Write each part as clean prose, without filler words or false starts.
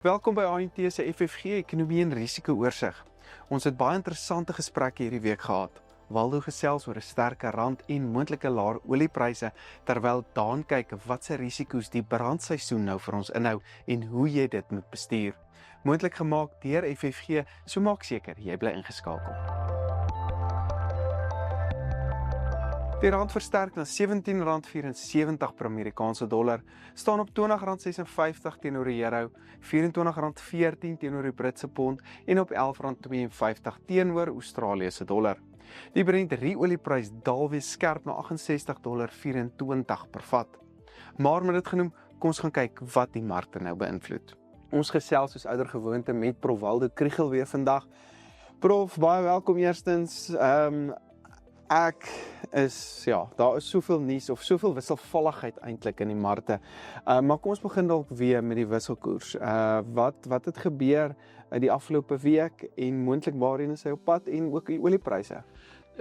Welkom by ANT se FFG Ekonomie en Risiko Oorsig. Ons het baie interessante gesprekke hierdie week gehad. Waldo gesels oor 'n sterker rand en moontlike laer oliepryse, terwyl Daan kyk watse risiko's die brandseisoen nou vir ons inhou en hoe jy dit moet bestuur. Moontlik gemaak deur FFG, so maak seker jy bly ingeskakel. Die rand versterk na R17.74 per Amerikaanse dollar, staan op R20.56 teenoor die euro, R24.14 teenoor die Britse pond en op R11.52 teenoor Australiese dollar. Die Brent olieprys daal weer skerp na $68.24 per vat. Maar met dit genoem, kom ons gaan kyk wat die markte nou beïnvloed. Ons gesels soos ouer gewoonte met Prof Waldo Kriel weer vandag. Prof, baie welkom eerstens. Daar is soveel nuus of soveel wisselvalligheid eintlik in die markte. Maar kom ons begin dalk weer met die wisselkoers. Wat het gebeur die afgelope week en moontlik waarheen is hy op pad en ook die oliepryse?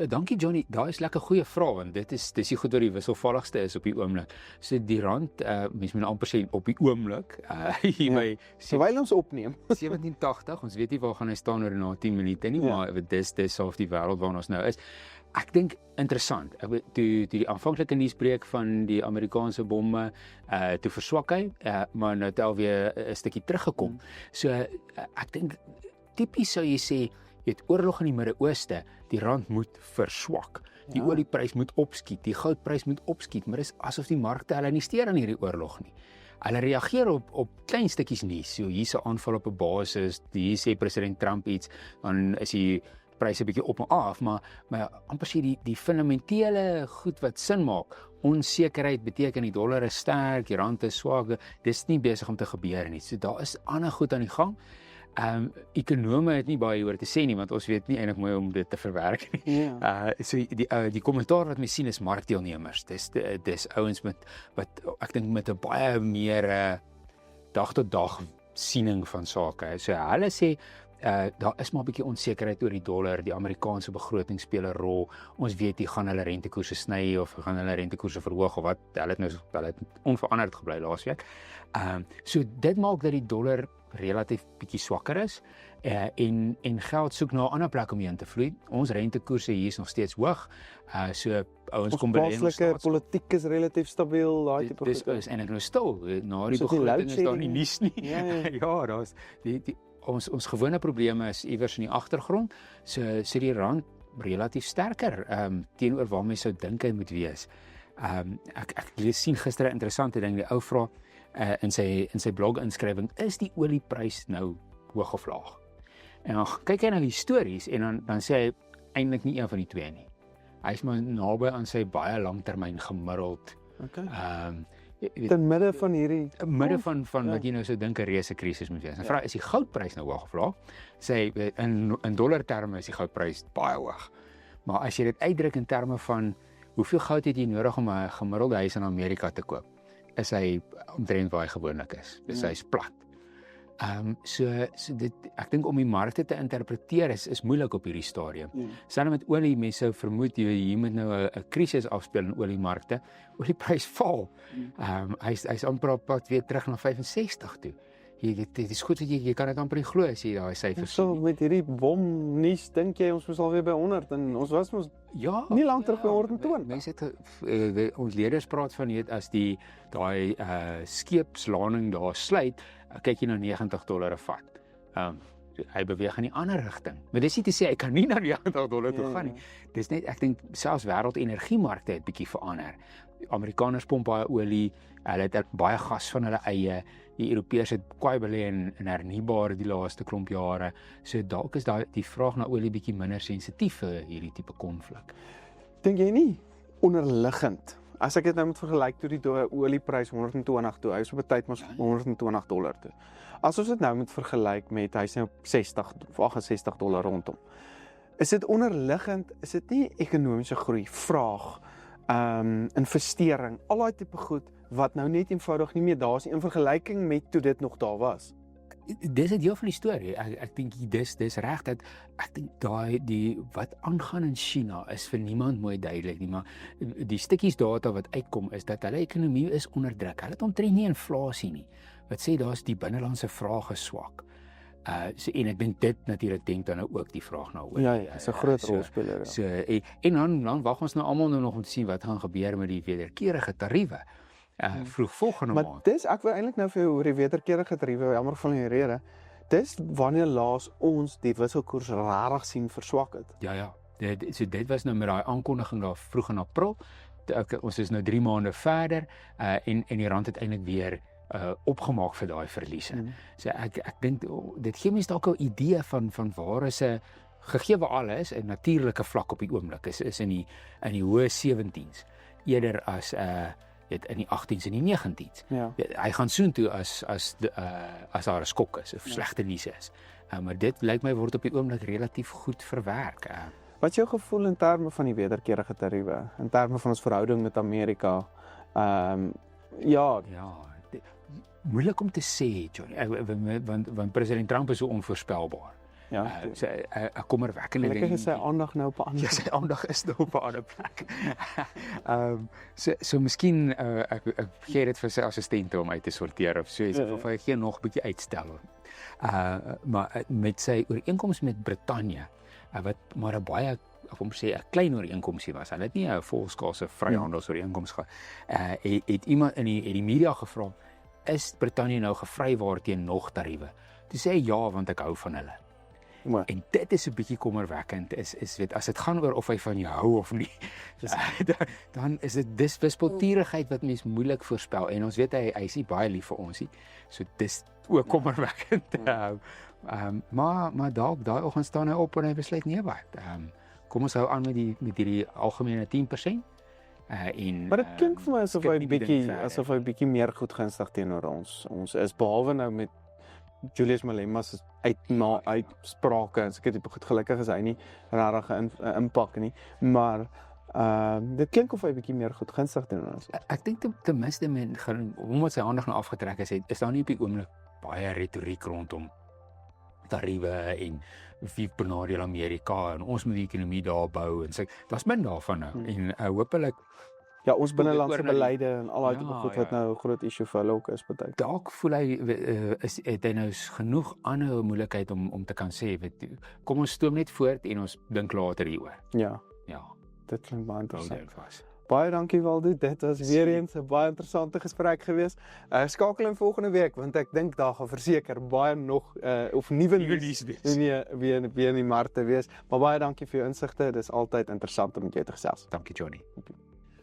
Dankie Johnny, daar is lekker goeie vraag want dis die goed wat die wisselvalligste is op die oomblik. So die rand, mens moet amper sê op die oomblik, terwyl ons opneem 17.80, ons weet nie waar gaan hy staan oor na 10 minute nie, maar dis half die wêreld waarin ons nou is. Ek dink interessant, toe die aanvanklike nuusbreek van die Amerikaanse bomme, toe verswak hy, maar nou het alweer 'n stukkie teruggekom. So ek dink tipies sou jy sê, jy het oorlog in die Midde-Ooste, die rand moet verswak, die olieprys moet opskiet, die goudprys moet opskiet, maar dis asof die markte hulle nie steur aan hierdie oorlog nie. Hulle reageer op klein stukkies nuus, so hier's 'n aanval op 'n basis, hier sê president Trump iets, dan is die pryse bietjie op en af, maar amper sê die fundamentele goed wat sin maak, onsekerheid beteken die dollar is sterk, die rand is swak, dis nie besig om te gebeur nie. So daar is ander goed aan die gang. Ekonome het nie baie oor te sê nie, want ons weet nie eintlik mooi om dit te verwerk nie. So die kommentaar wat mens sien is markdeelnemers. Dis ouens wat ek dink met 'n baie meer dag tot dag siening van sake. So hulle sê daar is maar 'n bietjie onsekerheid oor die dollar, die Amerikaanse begroting speel 'n rol. Ons weet nie gaan hulle rentekoerse sny of gaan hulle rentekoerse verhoog of wat. Hulle het onveranderd gebly laasweek. So dit maak dat die dollar relatief bietjie swakker is en geld soek na 'n ander plek om heen te vloei. Ons rentekoerse hier is nog steeds hoog. So ouens kom by ons plaaslike politiek is relatief stabiel, daai tipe goed. Dis eintlik nou stil. Na die begroting is daar nie nuus nie. Ja, daar's ons gewone probleme is iewers in die agtergrond. So die rand relatief sterker teenoor waar mense sou dink hy moet wees. Ek sien gister 'n interessante ding, die ou vra in sy blog inskrywing, is die olieprys nou hoog of laag? En dan kyk hy na die stories en dan sê hy eintlik nie een van die twee nie. Hy is maar naby aan sy baie langtermyn gemiddeld. Ten midde van hierdie wat jy nou sou dink 'n reuse krisis moet wees. Dan vra is die goudprys nou hoog of laag? Sê in dollar terme is die goudprys baie hoog. Maar as jy dit uitdruk in terme van hoeveel goud het jy nodig om 'n gemiddelde huis in Amerika te koop, is hy omtrent waar hy gewoonlik is. Dus hy is plat. So dit, ek dink om die markte te interpreteer is moeilik op hierdie stadium. Selfs met olie, mense sou vermoed hier moet nou 'n krisis afspeel in oliemarkte. Olieprys val. Hy's amper op pad weer terug na 65 toe. Dit is goed dat jy kan dit amper nie glo as jy daai syfers sien. So met hierdie bom nuus dink jy ons moes alweer by 100 en ons was nie lank terug by 120. Mense het ons leerders praat van dit as daai skeepslanding daar sluit, kyk jy na $90 'n vat. Hy beweeg in die ander rigting. Maar dis nie te sê hy kan nie na $90 toe gaan nie. Dis net ek dink selfs wêreldenergiemarkte het bietjie verander. Amerikaners pomp baie olie, hulle het baie gas van hulle eie. Die Europeërs het kwai belê in hernubare die laaste klomp jare. So dalk is die vraag na olie bietjie minder sensitief vir hierdie tipe konflik. Dink jy nie onderliggend? As ek dit nou moet vergelyk toe die olieprys 120 toe, hy is op 'n tyd mos $120 toe. As ons dit nou moet vergelyk met hy is nou op 60 of $68 rondom. Is dit onderliggend, is dit nie ekonomiese groei, vraag, investering, al daai tipe goed wat nou net eenvoudig nie meer daar is in vergelyking met toe dit nog daar was? Dis 'n deel van die storie. Ek dink dis reg dat ek dink die wat aangaan in China is vir niemand mooi duidelik nie, maar die stukkies data wat uitkom is dat hulle ekonomie is onder druk. Hulle het omtrent nie inflasie nie. wat sê daar's die binnelandse vraag is swak. En ek dink dit natuurlik denk dan ook die vraag na oor. Ja, is 'n groot rolspeler. So en dan wag ons nou almal nou nog om te sien wat gaan gebeur met die wederkerige tariewe. Vroeg volgende maand. Maar dis ek wil eintlik nou vir jou oor die wederkerige tariewe, jammer van die rede. Dis wanneer laas ons die wisselkoers rarig sien verswak het. Ja. Dit was nou met daai aankondiging daar vroeg in April. Ons is nou 3 maande verder en die rand het eintlik weer opgemaak vir daai verliese. So ek dink dit gee mense dalk 'n idee van waar is 'n gegee waar alles 'n natuurlike vlak op die oomblik is in die hoë 17s eerder as in die 18s en die 19s. Ja. Hy gaan soontoe as daar 'n skok is of slegte nuus is. Maar dit lyk my word op die oomblik relatief goed verwerk. Wat is jou gevoel in terme van die wederkerige tariewe, in terme van ons verhouding met Amerika? Ja, moeilik om te sê, Johnny, want president Trump is so onvoorspelbaar. Ja, Ek kommerwekkende ding. gelukkig is sy aandag nou op 'n ander. Ja, sy aandag is nou op 'n ander plek. So miskien ek gee dit vir sy assistente om uit te sorteer of so iets, of hy gee nog 'n bietjie uitstel. Maar met sy ooreenkoms met Brittanje, wat maar 'n baie of om sê 'n klein ooreenkomsie was. Hulle het nie 'n volskaalse vryhandelsooreenkoms gehad. Het iemand in die media gevra, is Brittanje nou gevrywaar teen nog tariewe? Toe sê hy ja, want ek hou van hulle. Maar En dit is 'n bietjie kommerwekkend, is weet as dit gaan oor of hy van jou hou of nie. Dan is dit wispelturigheid wat mens moeilik voorspel en ons weet hy is nie baie lief vir ons nie. So dis ook kommerwekkend. Maar dalk daai oggend staan hy op en hy besluit nee wat. Kom ons hou aan met hierdie algemene 10%. Maar dit klink vir my asof skip hy nie die ding verder. bietjie meer goedgunstig teenoor ons is, behalwe nou met Julius Malema se uitsprake en seker goed gelukkig is hy nie regtig 'n impak nie, maar dit klink of hy bietjie meer goedgunstig teenoor ons is. Ek dink ten minste omdat sy aandag nou afgetrek is daar nie op die oomblik baie retoriek rondom tariewe en wie benadeel Amerika en ons moet die ekonomie daar bou en daar's min daarvan nou en hopelik Ja, ons binnelandse oor na die- beleide en al daai tipe goed wat nou 'n groot issue vir hulle ook is baie. dalk voel hy het hy nou genoeg aanhou moeilikheid om te kan sê weet kom ons stoom net voort en ons dink later hieroor. Ja, Ja, dit klink baie interessant. dit was. Baie dankie Waldo, dit was weer eens 'n baie interessante gesprek gewees. Skakel in volgende week want ek dink daar gaan verseker baie nog of nuwe nuus weer in die markte wees. Maar baie dankie vir jou insigte. Dis altyd interessant om met jou te gesels. Dankie Johnny.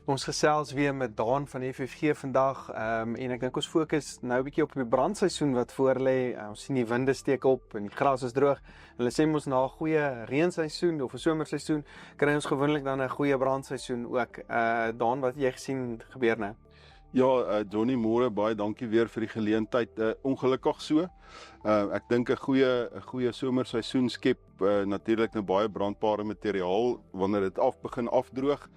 Ons gesels weer met Daan van die FFG vandag en ek dink ons fokus nou 'n bietjie op die brandseisoen wat voor lê. Ons sien die winde steek op en die gras is droog. Hulle sê mos na 'n goeie reenseisoen of 'n somerseisoen kry ons gewoonlik dan 'n goeie brandseisoen ook. Daan, wat het jy gesien gebeur nou? Ja, Johnny, môre baie dankie weer vir die geleentheid. Ongelukkig so. Ek dink 'n goeie somerseisoen skep natuurlik nou baie brandbare materiaal wanneer dit begin afdroog.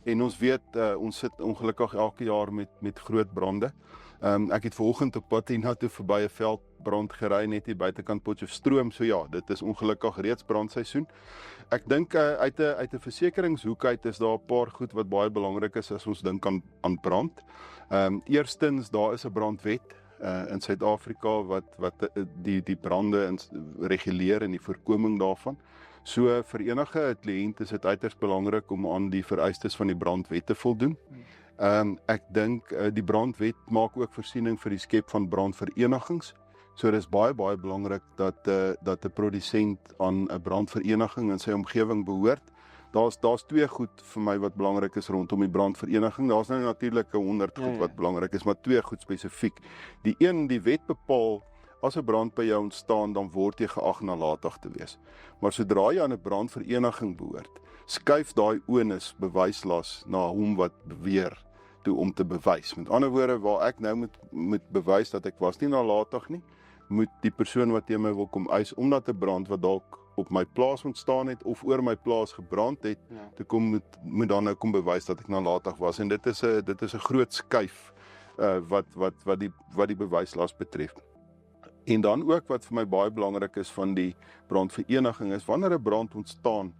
En ons weet ons sit ongelukkig elke jaar met groot brande. Ek het vanoggend op pad hiernatoe verby 'n veldbrand gery net hier buitekant Potchefstroom. So ja, dit is ongelukkig reeds brandseisoen. Ek dink uit 'n versekeringshoek uit is daar 'n paar goed wat baie belangrik is as ons dink aan brand. Eerstens, daar is 'n brandwet in Suid-Afrika wat die brande reguleer en die voorkoming daarvan. So vir enige kliënt is dit uiters belangrik om aan die vereistes van die brandwet te voldoen. Ek dink die brandwet maak ook voorsiening vir die skep van brandverenigings. So dis baie belangrik dat 'n produsent aan 'n brandvereniging in sy omgewing behoort. Daar's twee goed vir my wat belangrik is rondom die brandvereniging. Daar's nou natuurlik 100 goed wat belangrik is, maar twee goed spesifiek. Die een, die wet bepaal as 'n brand by jou ontstaan, dan word jy geag nalatig te wees. Maar sodra jy aan 'n brandvereniging behoort, skuif daai onus bewyslas na hom wat beweer toe om te bewys. Met ander woorde, waar ek nou moet bewys dat ek was nie nalatig nie, moet die persoon wat teen my wil kom eis omdat 'n brand wat dalk op my plaas ontstaan het of oor my plaas gebrand het, te kom moet dan nou kom bewys dat ek nalatig was. En dit is 'n groot skuif wat die bewyslas betref. En dan ook wat vir my baie belangrik is van die brandvereniging is wanneer 'n brand ontstaan,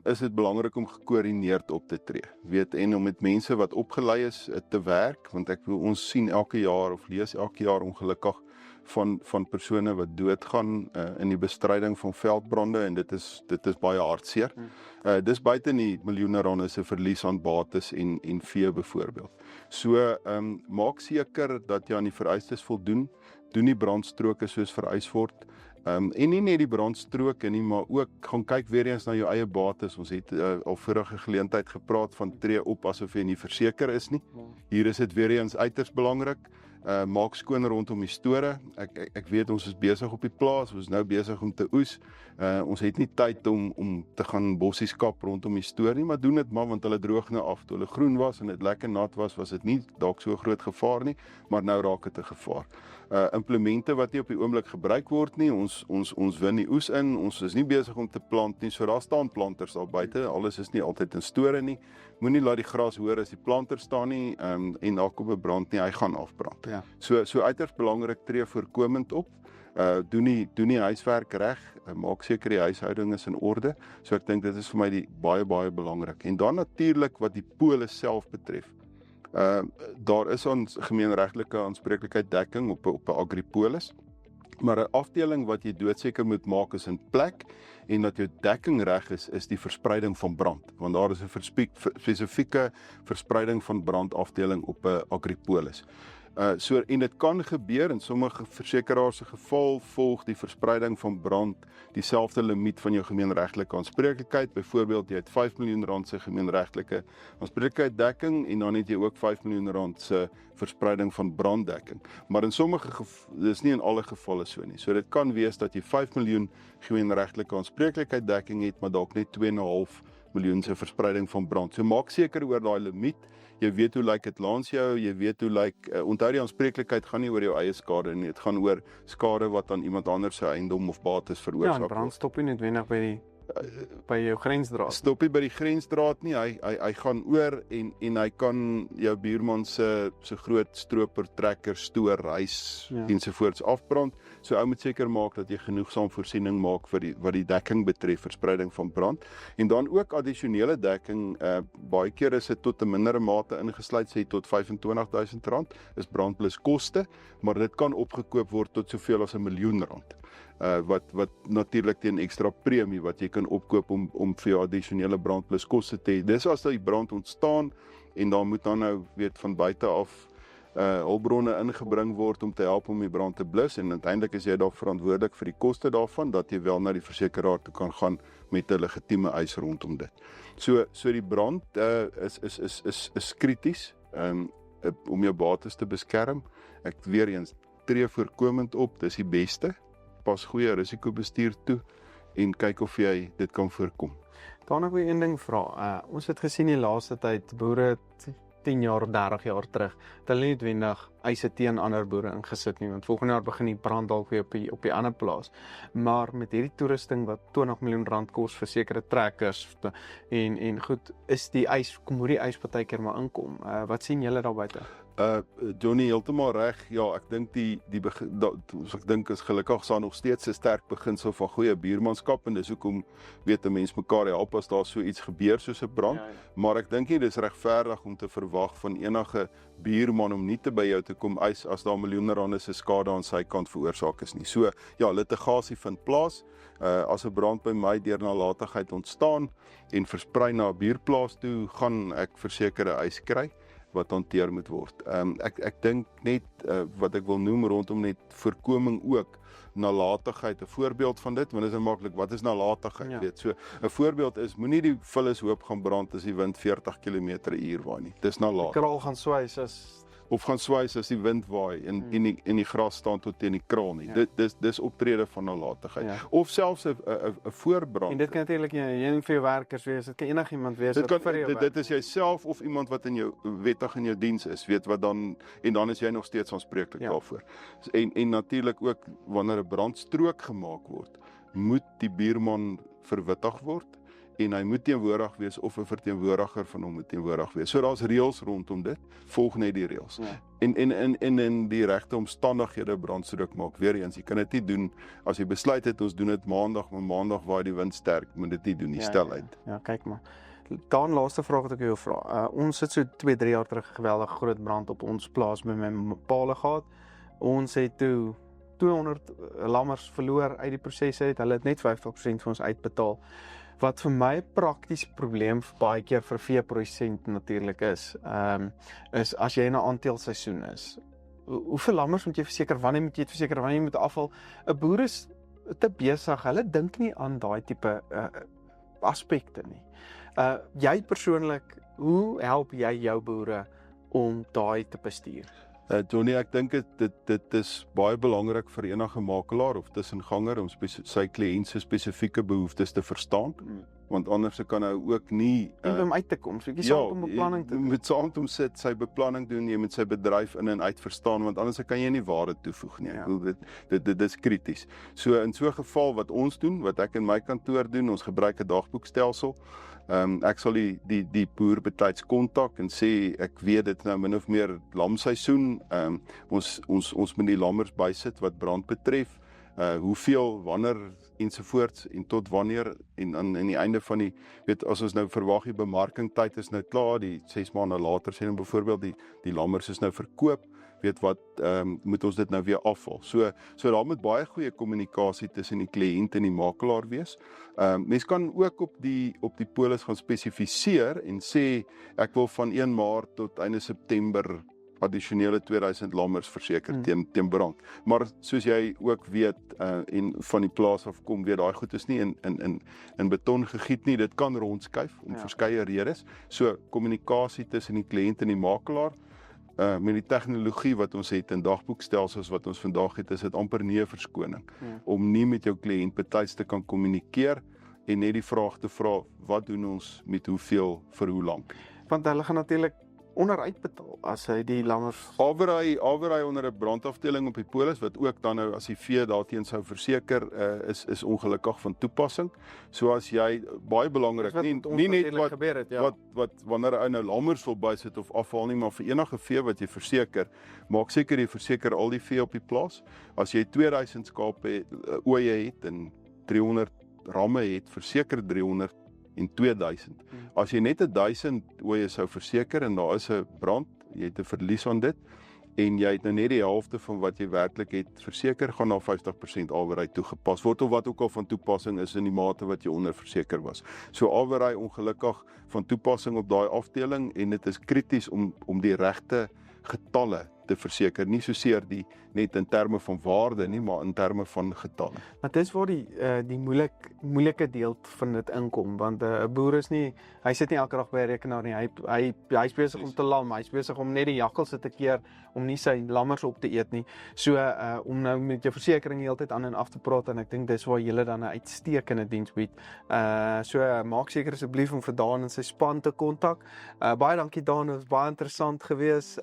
is dit belangrik om gekoördineerd op te tree. En om met mense wat opgelei is te werk, want ons sien elke jaar of lees elke jaar ongelukkig van persone wat doodgaan in die bestryding van veldbrande en dit is baie hartseer. Dis buite die miljoene rande se verlies aan bates en vee byvoorbeeld. So maak seker dat jy aan die vereistes voldoen, doen die brandstroke soos vereis word. En nie net die brandstroke nie, maar ook gaan kyk weer eens na jou eie bates. Ons het al vorige geleentheid gepraat van tree op asof jy nie verseker is nie. Hier is dit weer eens uiters belangrik. Maak skoon rondom die store. Ek weet ons is besig op die plaas, ons is nou besig om te oes. Ons het nie tyd om te gaan bossies kap rondom die store nie, maar doen dit maar want hulle droog nou af. Toe hulle groen was en dit lekker nat was dit nie dalk so groot gevaar nie, maar nou raak dit 'n gevaar. Implemente wat nie op die oomblik gebruik word nie, ons win die oes in, ons is nie besig om te plant nie, so daar staan planters daar buite, alles is nie altyd in store nie. Moenie laat die gras hoor as die planter staan nie en daar kom 'n brand nie, hy gaan afbrand. Ja. So uiters belangrik, tree voorkomend op. Doen die huiswerk reg, maak seker die huishouding is in orde. So ek dink dit is vir my die baie belangrik. En dan natuurlik wat die polis self betref. Daar is ons gemeenregtelike aanspreeklikheid dekking op 'n agripolis. Maar 'n afdeling wat jy doodseker moet maak is in plek en dat jou dekking reg is die verspreiding van brand, want daar is 'n spesifieke verspreiding van brandafdeling op 'n agripolis. En dit kan gebeur in sommige versekeraars se geval volg die verspreiding van brand dieselfde limiet van jou gemeenregtelike aanspreeklikheid. Byvoorbeeld jy het R5 miljoen se gemeenregtelike aanspreeklikheid dekking en dan het jy ook R5 miljoen se verspreiding van branddekking. Maar in sommige dis nie in alle gevalle so nie. So dit kan wees dat jy R5 miljoen gemeenregtelike aanspreeklikheid dekking het, maar dalk net R2.5 miljoen se verspreiding van brand. So maak seker oor daai limiet. Jy weet hoe lyk dit langs jou, jy weet hoe lyk onthou die aanspreeklikheid gaan nie oor jou eie skade nie, dit gaan oor skade wat aan iemand anders se eiendom of bates veroorsaak word. Ja, brand stop nie noodwendig by jou grensdraad. Stop nie by die grensdraad nie, hy gaan oor en hy kan jou buurman se groot stroper, trekker, stoor, huis ensovoorts afbrand. So ou moet seker maak dat jy genoegsaam voorsiening maak vir wat die dekking betref, verspreiding van brand. En dan ook addisionele dekking, baie keer is dit tot 'n mindere mate ingesluit, sê tot R25.000 is brand plus koste, maar dit kan opgekoop word tot soveel as R1 miljoen. Wat natuurlik teen ekstra premie wat jy kan opkoop om vir jou addisionele brand plus koste te hê. Dis as die brand ontstaan en dan moet dan nou van buite af hulpbronne ingebring word om te help om die brand te blus en uiteindelik is jy dalk verantwoordelik vir die koste daarvan dat jy wel na die versekeraar toe kan gaan met 'n legitieme eis rondom dit. So die brand is krities om jou bates te beskerm. Ek weer eens tree voorkomend op, dis die beste. Pas goeie risikobestuur toe en kyk of jy dit kan voorkom. Dan wil ek een ding vra. Ons het gesien die laaste tyd boere 10 jaar of 30 jaar terug, het hulle nie noodwendig eise teen ander boere ingesit nie, want volgende jaar begin die brand dalk weer op die ander plaas. Maar met hierdie toerusting wat R20 miljoen kos vir sekere trekkers en goed, moet die eis partykeer maar inkom. Wat sien julle daar buite? Johnny, heeltemal reg. Ja, ek dink ek dink is gelukkig staan nog steeds 'n sterk beginsel van goeie buurmanskap en dis hoekom weet 'n mens mekaar help as daar so iets gebeur soos 'n brand. Ja. Maar ek dink nie dis regverdig om te verwag van enige buurman om nie te by jou te kom eis as daar miljoene rande se skade aan sy kant veroorsaak is nie. So ja, litigasie vind plaas. As 'n brand by my deur nalatigheid ontstaan en versprei na 'n buurplaas toe, gaan ek versekerde eis kry wat hanteer moet word. Ek dink net wat ek wil noem rondom net voorkoming ook, nalatigheid, 'n voorbeeld van dit, want dit is maklik, wat is nalatigheid? Ja. Weet, so 'n voorbeeld is, moenie die vullishoop gaan brand as die wind 40 km/h waai nie. Dis nalatig. Die kraal gaan swys as die wind waai en die gras staan tot teen die kraal nie. Ja. Dis optrede van nalatigheid. Ja. Of selfs 'n voorbrand. En dit kan natuurlik jy vir jou werkers wees, dit kan enigiemand wees wat vir jou. Dit is jouself of iemand wat in jou wettig in jou diens is, weet wat dan is jy nog steeds aanspreeklik daarvoor. En natuurlik ook wanneer 'n brandstrook gemaak word, moet die buurman verwittig word en hy moet teenwoordig wees of 'n verteenwoordiger van hom moet teenwoordig wees. So daar's reëls rondom dit. Volg net die reëls. Ja. En in die regte omstandighede brandstrook maak. Weer eens, jy kan dit nie doen as jy besluit het ons doen dit maandag, maar maandag waai die wind sterk, moet dit nie doen nie, stel uit. Ja, kyk maar. Dan laaste vraag wat ek jou vra. Ons het so 2-3 jaar terug 'n geweldige groot brand op ons plaas by my paal gehad. Ons het toe 200 lammers verloor uit die proses uit. Hulle het net 50% vir ons uitbetaal. Wat vir my 'n praktiese probleem baie keer vir veeprodusent natuurlik is as jy in 'n aanteelseisoen is. Hoeveel lammers moet jy verseker, wanneer moet jy dit verseker, wanneer jy moet afval? 'n Boer is te besig. Hulle dink nie aan daai tipe aspekte nie. Jy persoonlik, hoe help jy jou boere om daai te bestuur? Johnny, ek dink dit is baie belangrik vir enige makelaar of tussenganger om sy kliënt se spesifieke behoeftes te verstaan, want anders kan hy ook nie En om uit te kom, so jy saam om beplanning te doen. Jy moet saam met hom sit, sy beplanning doen, jy moet sy bedryf in en uit verstaan, want anders kan jy nie waarde toevoeg nie. Ek bedoel, dit is krities. So in so 'n geval wat ons doen, wat ek in my kantoor doen, ons gebruik 'n dagboekstelsel. Ek sal die boer betyds kontak en sê ek weet dit nou min of meer lamseisoen. Ons moet die lammers bysit wat brand betref. Hoeveel, wanneer ensovoorts en tot wanneer en aan die einde van die as ons nou verwag die bemarkingtyd is nou klaar, die 6 maande later sê nou byvoorbeeld die lammers is nou verkoop, wat moet ons dit nou weer afval. So daar moet baie goeie kommunikasie tussen die kliënt en die makelaar wees. Mens kan ook op die polis gaan spesifiseer en sê ek wil van 1 Maart tot einde September addisionele 2000 lammers verseker teen brand. Maar soos jy ook weet en van die plaas af kom, weet daai goed is nie in beton gegiet nie, dit kan rondskuif om verskeie redes. So kommunikasie tussen die kliënt en die makelaar, met die tegnologie wat ons het in dagboekstelsels wat ons vandag het, is dit amper nie 'n verskoning om nie met jou kliënt betyds te kan kommunikeer en net die vraag te vra, wat doen ons met hoeveel vir hoe lank? Want hulle gaan natuurlik onderuit betaal as hy die lammers Alweer hy onder 'n brandafdeling op die polis wat ook dan nou as die vee daarteen sou verseker is ongelukkig van toepassing. So as jy baie belangrik nie net wat gebeur het, wat wanneer hy nou lammers wil bysit of afval nie, maar vir enige vee wat jy verseker, maak seker jy verseker al die vee op die plaas. As jy 2000 skape ooe het en 300 ramme het, verseker 300 en 2000. As jy net 1000 ooe sou verseker en daar is 'n brand, jy het 'n verlies aan dit en jy het nou net die helfte van wat jy werklik het verseker, gaan na 50% alweer toegepas word of wat ook al van toepassing is in die mate wat jy onder verseker was. So alweer ongelukkig van toepassing op daai afdeling en dit is krities om die regte getalle te verseker, nie soseer net in terme van waarde nie, maar in terme van getalle. Maar dis waar die moeilike deel van dit inkom, want 'n boer is nie, hy sit nie elke dag by 'n rekenaar nie, hy's besig om te lam, hy's besig om net die jakkalse te keer, om nie sy lammers op te eet nie. So om nou met jou versekering die hele tyd aan en af te praat, en ek dink dis waar julle dan 'n uitstekende diens bied. So maak seker asseblief om vir Daan en sy span te kontak. Baie dankie Daan, dit was baie interessant geweest.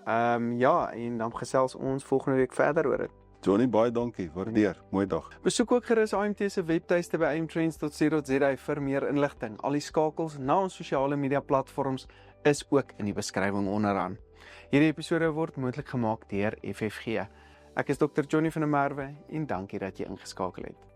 Ja, en dan gesels ons volgende week verder oor dit. Johnny, baie dankie, waardeer. Mooi dag. Besoek ook gerus AMT se webtuiste by amtrends.co.za vir meer inligting. Al die skakels na ons sosiale media platforms is ook in die beskrywing onderaan. Hierdie episode word moontlik gemaak deur FFG. Ek is Dr. Johnny van der Merwe en dankie dat jy ingeskakel het.